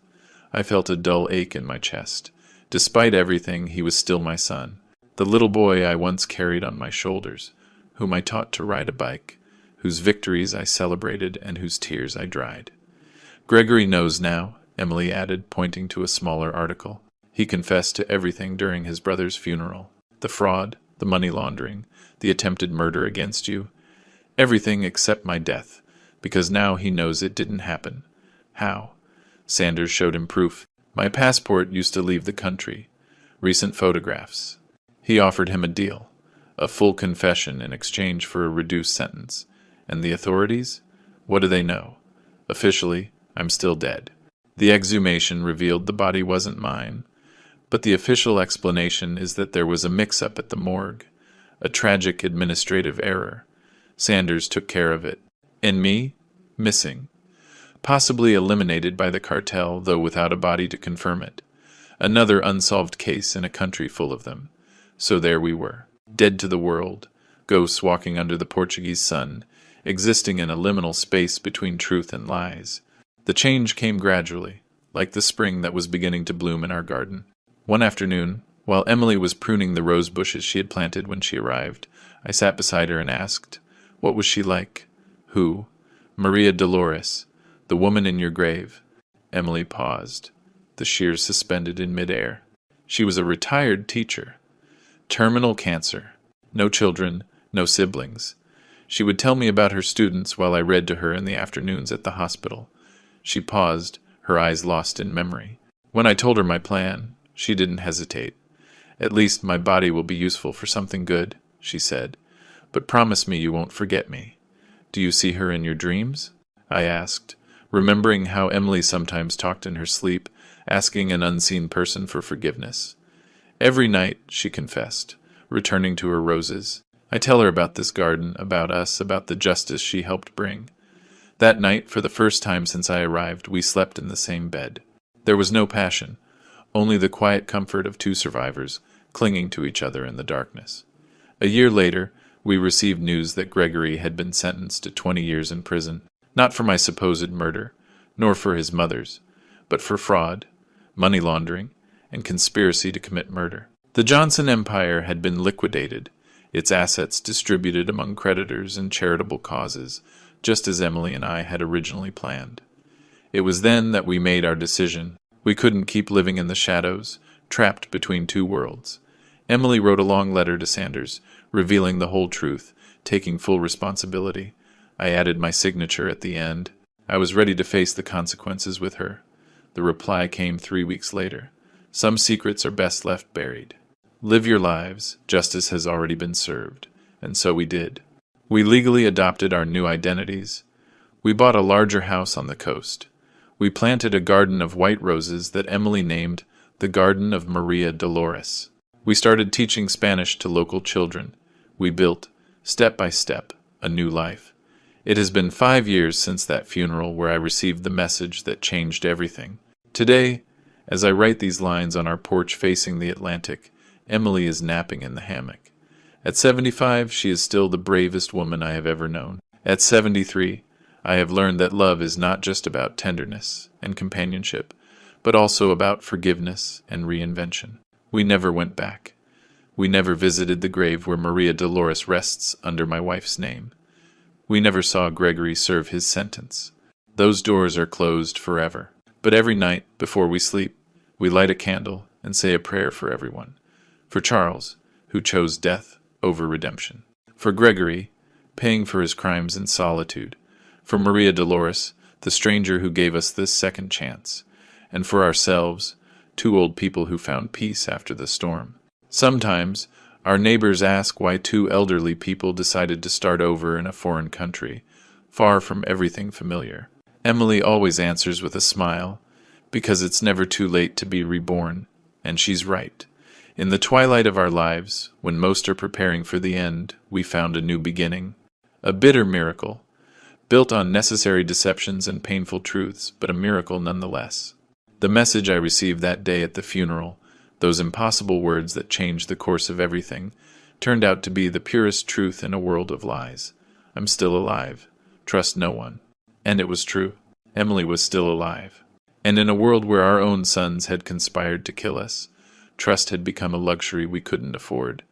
I felt a dull ache in my chest. Despite everything, he was still my son, the little boy I once carried on my shoulders, whom I taught to ride a bike, whose victories I celebrated and whose tears I dried. Gregory knows now, Emily added, pointing to a smaller article. He confessed to everything during his brother's funeral. The fraud, the money laundering, the attempted murder against you. Everything except my death, because now he knows it didn't happen. How? Sanders showed him proof. My passport used to leave the country. Recent photographs. He offered him a deal. A full confession in exchange for a reduced sentence. And the authorities? What do they know? Officially, I'm still dead. The exhumation revealed the body wasn't mine. But the official explanation is that there was a mix-up at the morgue. A tragic administrative error. Sanders took care of it. And me? Missing. Possibly eliminated by the cartel, though without a body to confirm it. Another unsolved case in a country full of them. So there we were, dead to the world, ghosts walking under the Portuguese sun, existing in a liminal space between truth and lies. The change came gradually, like the spring that was beginning to bloom in our garden. One afternoon, while Emily was pruning the rose bushes she had planted when she arrived, I sat beside her and asked, what was she like? Who? Maria Dolores, the woman in your grave. Emily paused, the shears suspended in midair. She was a retired teacher. Terminal cancer. No children, no siblings. She would tell me about her students while I read to her in the afternoons at the hospital. She paused, her eyes lost in memory. When I told her my plan, she didn't hesitate. At least my body will be useful for something good, she said. But promise me you won't forget me. Do you see her in your dreams? I asked, remembering how Emily sometimes talked in her sleep, asking an unseen person for forgiveness. Every night, she confessed, returning to her roses. I tell her about this garden, about us, about the justice she helped bring. That night, for the first time since I arrived, we slept in the same bed. There was no passion, only the quiet comfort of two survivors, clinging to each other in the darkness. A year later, we received news that Gregory had been sentenced to 20 years in prison, not for my supposed murder, nor for his mother's, but for fraud, money laundering, and conspiracy to commit murder. The Johnson Empire had been liquidated, its assets distributed among creditors and charitable causes, just as Emily and I had originally planned. It was then that we made our decision. We couldn't keep living in the shadows, trapped between two worlds. Emily wrote a long letter to Sanders, revealing the whole truth, taking full responsibility. I added my signature at the end. I was ready to face the consequences with her. The reply came 3 weeks later. Some secrets are best left buried. Live your lives, justice has already been served. And so we did. We legally adopted our new identities. We bought a larger house on the coast. We planted a garden of white roses that Emily named the Garden of Maria Dolores. We started teaching Spanish to local children. We built, step by step, a new life. It has been 5 years since that funeral where I received the message that changed everything. Today, as I write these lines on our porch facing the Atlantic, Emily is napping in the hammock. At 75, she is still the bravest woman I have ever known. At 73, I have learned that love is not just about tenderness and companionship, but also about forgiveness and reinvention. We never went back. We never visited the grave where Maria Dolores rests under my wife's name. We never saw Gregory serve his sentence. Those doors are closed forever. But every night, before we sleep, we light a candle and say a prayer for everyone. For Charles, who chose death over redemption. For Gregory, paying for his crimes in solitude. For Maria Dolores, the stranger who gave us this second chance. And for ourselves, two old people who found peace after the storm. Sometimes, our neighbors ask why two elderly people decided to start over in a foreign country, far from everything familiar. Emily always answers with a smile, because it's never too late to be reborn, and she's right. In the twilight of our lives, when most are preparing for the end, we found a new beginning. A bitter miracle, built on necessary deceptions and painful truths, but a miracle nonetheless. The message I received that day at the funeral, those impossible words that changed the course of everything, turned out to be the purest truth in a world of lies. I'm still alive. Trust no one. And it was true. Emily was still alive. And in a world where our own sons had conspired to kill us, trust had become a luxury we couldn't afford,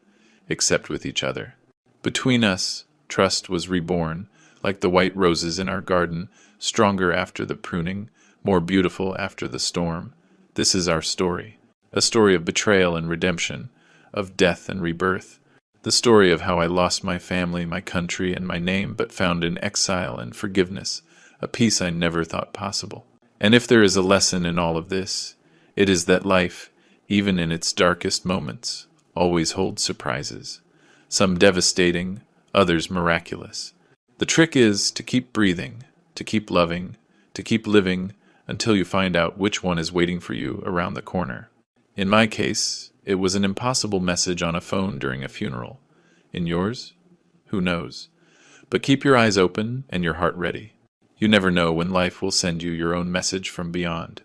except with each other. Between us, trust was reborn, like the white roses in our garden, stronger after the pruning, more beautiful after the storm. This is our story. A story of betrayal and redemption, of death and rebirth. The story of how I lost my family, my country, and my name, but found in exile and forgiveness a peace I never thought possible. And if there is a lesson in all of this, it is that life, even in its darkest moments, always holds surprises. Some devastating, others miraculous. The trick is to keep breathing, to keep loving, to keep living, until you find out which one is waiting for you around the corner. In my case, it was an impossible message on a phone during a funeral. In yours? Who knows? But keep your eyes open and your heart ready. You never know when life will send you your own message from beyond.